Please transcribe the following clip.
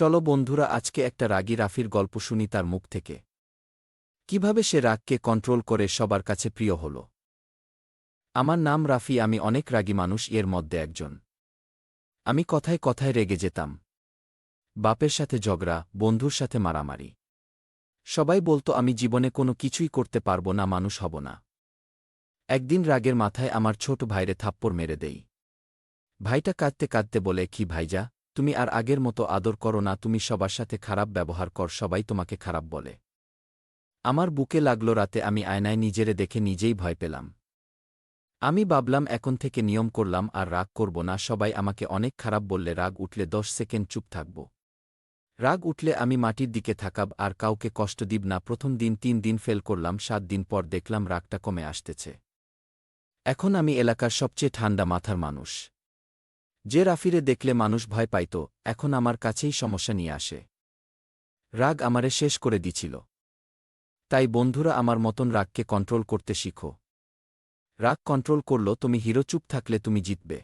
চলো বন্ধুরা আজকে একটা রাগী রাফির গল্প শুনি তার মুখ থেকে। কিভাবে সে রাগকে কন্ট্রোল করে সবার কাছে প্রিয় হল। আমার নাম রাফি, আমি অনেক রাগী মানুষ এর মধ্যে একজন। আমি কথায় কথায় রেগে যেতাম। বাপের সাথে ঝগড়া, বন্ধুর সাথে মারামারি। সবাই বলতো আমি জীবনে কোনো কিছুই করতে পারব না, মানুষ হব না। একদিন রাগের মাথায় আমার ছোট ভাইরে থাপ্পড় মেরে দেই। ভাইটা কাঁদতে কাঁদতে বলে, কি ভাইজা, তুমি আর আগের মতো আদর করো না, তুমি সবার সাথে খারাপ ব্যবহার কর, সবাই তোমাকে খারাপ বলে। আমার বুকে লাগলো রাতে, আমি আয়নায় নিজেরে দেখে নিজেই ভয় পেলাম। আমি ভাবলাম এখন থেকে নিয়ম করলাম আর রাগ করব না, সবাই আমাকে অনেক খারাপ বললে রাগ উঠলে 10 সেকেন্ড চুপ থাকব। রাগ উঠলে আমি মাটির দিকে থাকাব আর কাউকে কষ্ট দিব না। প্রথম দিন 3 দিন ফেল করলাম, 7 দিন পর দেখলাম রাগটা কমে আসতেছে। এখন আমি এলাকার সবচেয়ে ঠান্ডা মাথার মানুষ। যে রাফিরে দেখলে মানুষ ভয় পাইত, এখন আমার কাছেই সমস্যা নিয়ে আসে। রাগ আমারে শেষ করে দিছিল। তাই বন্ধুরা, আমার মতন রাগকে কন্ট্রোল করতে শিখো। রাগ কন্ট্রোল করলো তুমি হিরো, চুপ থাকলে তুমি জিতবে।